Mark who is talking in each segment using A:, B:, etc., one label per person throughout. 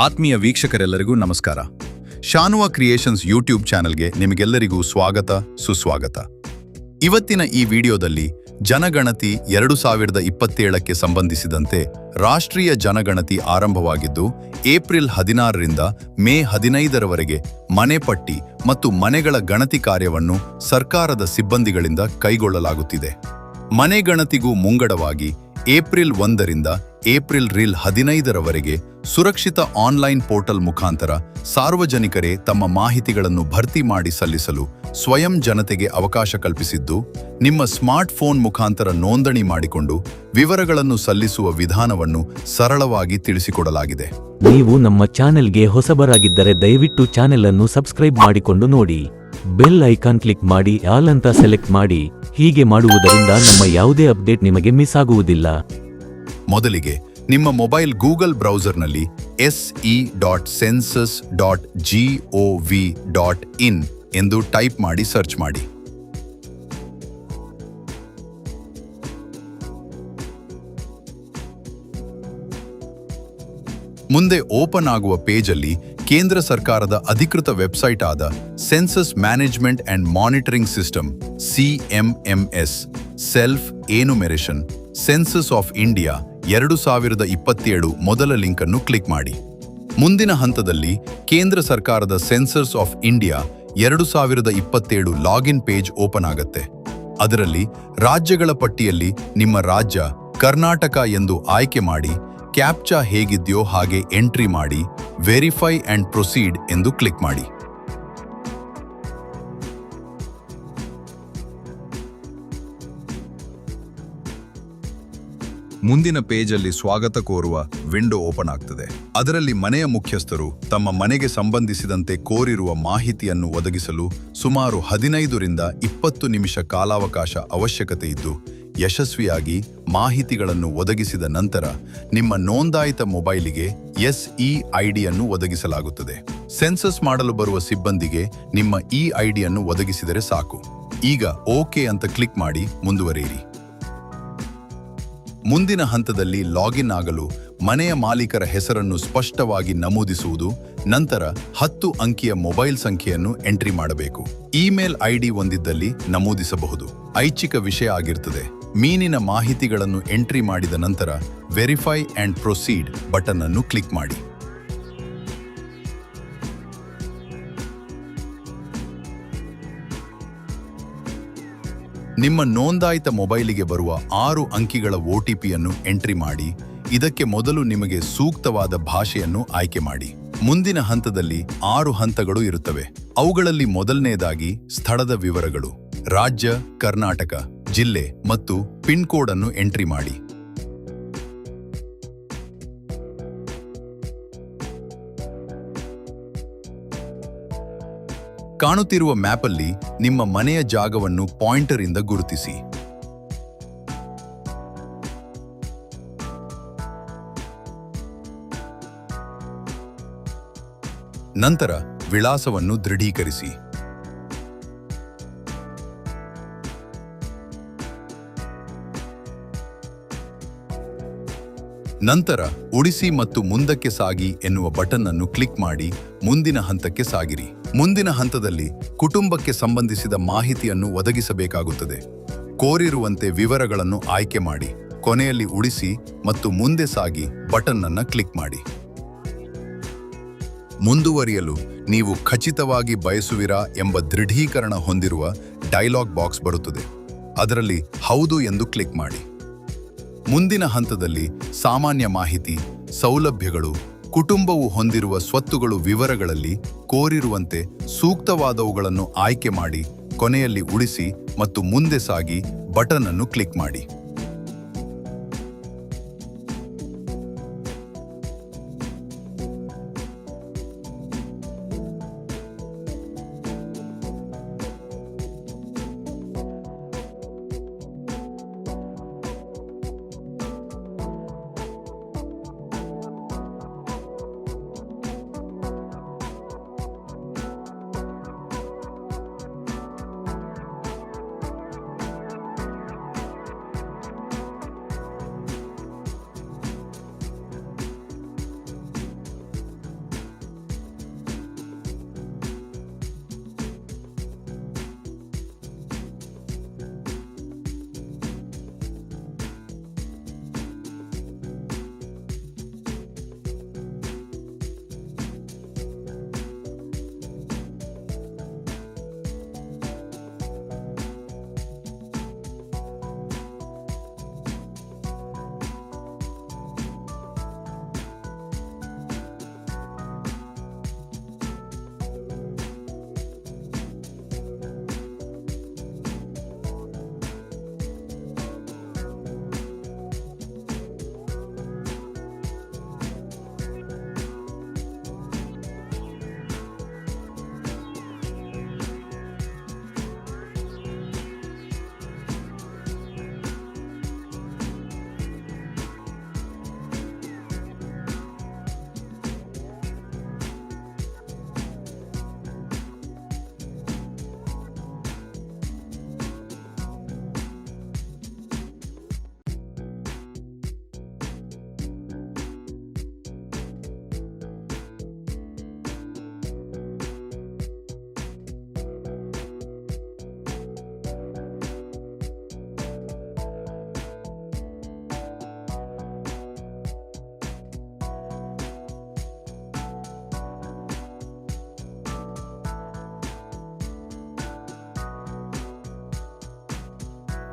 A: ಆತ್ಮೀಯ ವೀಕ್ಷಕರೆಲ್ಲರಿಗೂ ನಮಸ್ಕಾರ. ಶಾನುವಾ creations YouTube ಚಾನೆಲ್ಗೆ ನಿಮಗೆಲ್ಲರಿಗೂ ಸ್ವಾಗತ ಸುಸ್ವಾಗತ. ಇವತ್ತಿನ ಈ ವಿಡಿಯೋದಲ್ಲಿ ಜನಗಣತಿ 2027ಕ್ಕೆ ಸಂಬಂಧಿಸಿದಂತೆ ರಾಷ್ಟ್ರೀಯ ಜನಗಣತಿ ಆರಂಭವಾಗಿದ್ದು ಏಪ್ರಿಲ್ 16ರಿಂದ ಮೇ 15ರವರೆಗೆ ಮನೆ ಪಟ್ಟಿ ಮತ್ತು ಮನೆಗಳ ಗಣತಿ ಕಾರ್ಯವನ್ನು ಸರ್ಕಾರದ ಸಿಬ್ಬಂದಿಗಳಿಂದ ಕೈಗೊಳ್ಳಲಾಗುತ್ತಿದೆ. ಮನೆ ಗಣತಿಗೂ ಮುಂಗಡವಾಗಿ ಏಪ್ರಿಲ್ 1ರಿಂದ ಏಪ್ರಿಲ್ 15ರವರೆಗೆ ಸುರಕ್ಷಿತ ಆನ್ಲೈನ್ ಪೋರ್ಟಲ್ ಮುಖಾಂತರ ಸಾರ್ವಜನಿಕರೇ ತಮ್ಮ ಮಾಹಿತಿಗಳನ್ನು ಭರ್ತಿ ಮಾಡಿ ಸಲ್ಲಿಸಲು ಸ್ವಯಂ ಜನತೆಗೆ ಅವಕಾಶ ಕಲ್ಪಿಸಿದ್ದು, ನಿಮ್ಮ ಸ್ಮಾರ್ಟ್ ಫೋನ್ ಮುಖಾಂತರ ನೋಂದಣಿ ಮಾಡಿಕೊಂಡು ವಿವರಗಳನ್ನು ಸಲ್ಲಿಸುವ ವಿಧಾನವನ್ನು ಸರಳವಾಗಿ ತಿಳಿಸಿಕೊಡಲಾಗಿದೆ.
B: ನೀವು ನಮ್ಮ ಚಾನೆಲ್ಗೆ ಹೊಸಬರಾಗಿದ್ದರೆ ದಯವಿಟ್ಟು ಚಾನೆಲ್ ಅನ್ನು ಸಬ್ಸ್ಕ್ರೈಬ್ ಮಾಡಿಕೊಂಡು ನೋಡಿ. ಬೆಲ್ ಐಕಾನ್ ಕ್ಲಿಕ್ ಮಾಡಿ ಆಲ್ ಅಂತ ಸೆಲೆಕ್ಟ್ ಮಾಡಿ. ಹೀಗೆ ಮಾಡುವುದರಿಂದ ನಮ್ಮ ಯಾವುದೇ ಅಪ್ಡೇಟ್ ನಿಮಗೆ ಮಿಸ್ ಆಗುವುದಿಲ್ಲ.
A: ಮೊದಲಿಗೆ ನಿಮ್ಮ ಮೊಬೈಲ್ ಗೂಗಲ್ ಬ್ರೌಸರ್ನಲ್ಲಿ se.census.gov.in ಎಂದು ಟೈಪ್ ಮಾಡಿ ಸರ್ಚ್ ಮಾಡಿ. ಮುಂದೆ ಓಪನ್ ಆಗುವ ಪೇಜಲ್ಲಿ ಕೇಂದ್ರ ಸರ್ಕಾರದ ಅಧಿಕೃತ ವೆಬ್ಸೈಟ್ ಆದ census management and monitoring system CMMS self enumeration census of India 2027 ಮೊದಲ ಲಿಂಕ್ ಅನ್ನು ಕ್ಲಿಕ್ ಮಾಡಿ. ಮುಂದಿನ ಹಂತದಲ್ಲಿ ಕೇಂದ್ರ ಸರ್ಕಾರದ census of India 2027 login page open ಆಗುತ್ತೆ. ಅದರಲ್ಲಿ ರಾಜ್ಯಗಳ ಪಟ್ಟಿಯಲ್ಲಿ ನಿಮ್ಮ ರಾಜ್ಯ ಕರ್ನಾಟಕ ಎಂದು ಆಯ್ಕೆ ಮಾಡಿ, ಕ್ಯಾಪ್ಚಾ ಹೇಗಿದೆಯೋ ಹಾಗೆ ಎಂಟ್ರಿ ಮಾಡಿ, ವೆರಿಫೈ ಅಂಡ್ ಪ್ರೊಸೀಡ್ ಎಂದು ಕ್ಲಿಕ್ ಮಾಡಿ. ಮುಂದಿನ ಪೇಜಲ್ಲಿ ಸ್ವಾಗತ ಕೋರುವ ವಿಂಡೋ ಓಪನ್ ಆಗ್ತದೆ. ಅದರಲ್ಲಿ ಮನೆಯ ಮುಖ್ಯಸ್ಥರು ತಮ್ಮ ಮನೆಗೆ ಸಂಬಂಧಿಸಿದಂತೆ ಕೋರಿರುವ ಮಾಹಿತಿಯನ್ನು ಒದಗಿಸಲು ಸುಮಾರು 15ರಿಂದ 20 ನಿಮಿಷ ಕಾಲಾವಕಾಶ ಅವಶ್ಯಕತೆ ಇದ್ದು, ಯಶಸ್ವಿಯಾಗಿ ಮಾಹಿತಿಗಳನ್ನು ಒದಗಿಸಿದ ನಂತರ ನಿಮ್ಮ ನೋಂದಾಯಿತ ಮೊಬೈಲಿಗೆ SE-ID ಒದಗಿಸಲಾಗುತ್ತದೆ. ಸೆನ್ಸಸ್ ಮಾಡಲು ಬರುವ ಸಿಬ್ಬಂದಿಗೆ ನಿಮ್ಮ E-ID ಒದಗಿಸಿದರೆ ಸಾಕು. ಈಗ ಓಕೆ ಅಂತ ಕ್ಲಿಕ್ ಮಾಡಿ ಮುಂದುವರಿಯಿರಿ. ಮುಂದಿನ ಹಂತದಲ್ಲಿ ಲಾಗಿನ್ ಆಗಲು ಮನೆಯ ಮಾಲೀಕರ ಹೆಸರನ್ನು ಸ್ಪಷ್ಟವಾಗಿ ನಮೂದಿಸುವುದು, ನಂತರ 10 ಅಂಕಿಯ ಮೊಬೈಲ್ ಸಂಖ್ಯೆಯನ್ನು ಎಂಟ್ರಿ ಮಾಡಬೇಕು. ಇಮೇಲ್ ID ಹೊಂದಿದ್ದಲ್ಲಿ ನಮೂದಿಸಬಹುದು. ಐಚ್ಛಿಕ ವಿಷಯ ಆಗಿರ್ತದೆ. ಮೀನಿನ ಮಾಹಿತಿಗಳನ್ನು ಎಂಟ್ರಿ ಮಾಡಿದ ನಂತರ ವೆರಿಫೈ ಅಂಡ್ ಪ್ರೊಸೀಡ್ ಬಟನ್ ಅನ್ನು ಕ್ಲಿಕ್ ಮಾಡಿ. ನಿಮ್ಮ ನೋಂದಾಯಿತ ಮೊಬೈಲಿಗೆ ಬರುವ 6 ಅಂಕಿಗಳ OTPಯನ್ನು ಎಂಟ್ರಿ ಮಾಡಿ. ಇದಕ್ಕೆ ಮೊದಲು ನಿಮಗೆ ಸೂಕ್ತವಾದ ಭಾಷೆಯನ್ನು ಆಯ್ಕೆ ಮಾಡಿ. ಮುಂದಿನ ಹಂತದಲ್ಲಿ 6 ಹಂತಗಳು ಇರುತ್ತವೆ. ಅವುಗಳಲ್ಲಿ ಮೊದಲನೇದಾಗಿ ಸ್ಥಳದ ವಿವರಗಳು, ರಾಜ್ಯ ಕರ್ನಾಟಕ, ಜಿಲ್ಲೆ ಮತ್ತು ಪಿನ್ ಕೋಡ್ ಅನ್ನು ಎಂಟ್ರಿ ಮಾಡಿ. ಕಾಣುತ್ತಿರುವ ಮ್ಯಾಪಲ್ಲಿ ನಿಮ್ಮ ಮನೆಯ ಜಾಗವನ್ನು ಪಾಯಿಂಟರ್ ಇಂದ ಗುರುತಿಸಿ. ನಂತರ ವಿಳಾಸವನ್ನು ದೃಢೀಕರಿಸಿ. ನಂತರ ಉಳಿಸಿ ಮತ್ತು ಮುಂದಕ್ಕೆ ಸಾಗಿ ಎನ್ನುವ ಬಟನ್ ಅನ್ನು ಕ್ಲಿಕ್ ಮಾಡಿ ಮುಂದಿನ ಹಂತಕ್ಕೆ ಸಾಗಿರಿ. ಮುಂದಿನ ಹಂತದಲ್ಲಿ ಕುಟುಂಬಕ್ಕೆ ಸಂಬಂಧಿಸಿದ ಮಾಹಿತಿಯನ್ನು ಒದಗಿಸಬೇಕಾಗುತ್ತದೆ. ಕೋರಿರುವಂತೆ ವಿವರಗಳನ್ನು ಆಯ್ಕೆ ಮಾಡಿ, ಕೊನೆಯಲ್ಲಿ ಉಳಿಸಿ ಮತ್ತು ಮುಂದೆ ಸಾಗಿ ಬಟನ್ ಅನ್ನು ಕ್ಲಿಕ್ ಮಾಡಿ. ಮುಂದುವರಿಯಲು ನೀವು ಖಚಿತವಾಗಿ ಬಯಸುವಿರಾ ಎಂಬ ದೃಢೀಕರಣ ಹೊಂದಿರುವ ಡೈಲಾಗ್ ಬಾಕ್ಸ್ ಬರುತ್ತದೆ. ಅದರಲ್ಲಿ ಹೌದು ಎಂದು ಕ್ಲಿಕ್ ಮಾಡಿ. ಮುಂದಿನ ಹಂತದಲ್ಲಿ ಸಾಮಾನ್ಯ ಮಾಹಿತಿ, ಸೌಲಭ್ಯಗಳು, ಕುಟುಂಬವು ಹೊಂದಿರುವ ಸ್ವತ್ತುಗಳು ವಿವರಗಳಲ್ಲಿ ಕೋರಿರುವಂತೆ ಸೂಕ್ತವಾದವುಗಳನ್ನು ಆಯ್ಕೆ ಮಾಡಿ, ಕೊನೆಯಲ್ಲಿ ಉಳಿಸಿ ಮತ್ತು ಮುಂದೆ ಸಾಗಿ ಬಟನ್ ಅನ್ನು ಕ್ಲಿಕ್ ಮಾಡಿ.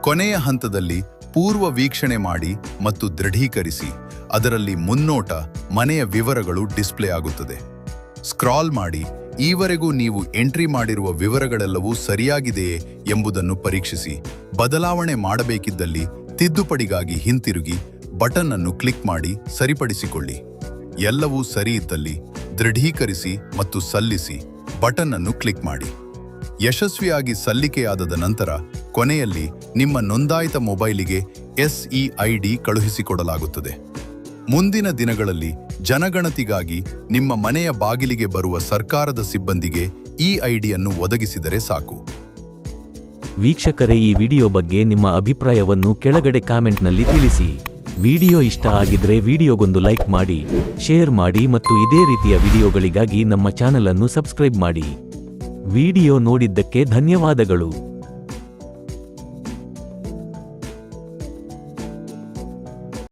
A: ಕೊನೆಯ ಹಂತದಲ್ಲಿ ಪೂರ್ವ ವೀಕ್ಷಣೆ ಮಾಡಿ ಮತ್ತು ದೃಢೀಕರಿಸಿ. ಅದರಲ್ಲಿ ಮುನ್ನೋಟ, ಮನೆಯ ವಿವರಗಳು ಡಿಸ್ಪ್ಲೇ ಆಗುತ್ತದೆ. ಸ್ಕ್ರಾಲ್ ಮಾಡಿ. ಈವರೆಗೂ ನೀವು ಎಂಟ್ರಿ ಮಾಡಿರುವ ವಿವರಗಳೆಲ್ಲವೂ ಸರಿಯಾಗಿದೆಯೇ ಎಂಬುದನ್ನು ಪರೀಕ್ಷಿಸಿ. ಬದಲಾವಣೆ ಮಾಡಬೇಕಿದ್ದಲ್ಲಿ ತಿದ್ದುಪಡಿಗಾಗಿ ಹಿಂತಿರುಗಿ ಬಟನ್ ಅನ್ನು ಕ್ಲಿಕ್ ಮಾಡಿ ಸರಿಪಡಿಸಿಕೊಳ್ಳಿ. ಎಲ್ಲವೂ ಸರಿ ಇದ್ದಲ್ಲಿ ದೃಢೀಕರಿಸಿ ಮತ್ತು ಸಲ್ಲಿಸಿ ಬಟನ್ ಅನ್ನು ಕ್ಲಿಕ್ ಮಾಡಿ. ಯಶಸ್ವಿಯಾಗಿ ಸಲ್ಲಿಕೆಯಾದ ನಂತರ ಕೊನೆಯಲ್ಲಿ ನಿಮ್ಮ ನೋಂದಾಯಿತ ಮೊಬೈಲಿಗೆ SEID ಕಳುಹಿಸಿಕೊಡಲಾಗುತ್ತದೆ. ಮುಂದಿನ ದಿನಗಳಲ್ಲಿ ಜನಗಣತಿಗಾಗಿ ನಿಮ್ಮ ಮನೆಯ ಬಾಗಿಲಿಗೆ ಬರುವ ಸರ್ಕಾರದ ಸಿಬ್ಬಂದಿಗೆ ಈ ಐಡಿಯನ್ನು ಒದಗಿಸಿದರೆ ಸಾಕು.
B: ವೀಕ್ಷಕರೇ, ಈ ವಿಡಿಯೋ ಬಗ್ಗೆ ನಿಮ್ಮ ಅಭಿಪ್ರಾಯವನ್ನು ಕೆಳಗಡೆ ಕಾಮೆಂಟ್ನಲ್ಲಿ ತಿಳಿಸಿ. ವಿಡಿಯೋ ಇಷ್ಟ ಆಗಿದ್ರೆ ವಿಡಿಯೋಗೊಂದು ಲೈಕ್ ಮಾಡಿ, ಶೇರ್ ಮಾಡಿ ಮತ್ತು ಇದೇ ರೀತಿಯ ವಿಡಿಯೋಗಳಿಗಾಗಿ ನಮ್ಮ ಚಾನೆಲ್ ಅನ್ನು ಸಬ್ಸ್ಕ್ರೈಬ್ ಮಾಡಿ. ವಿಡಿಯೋ ನೋಡಿದ್ದಕ್ಕೆ ಧನ್ಯವಾದಗಳು.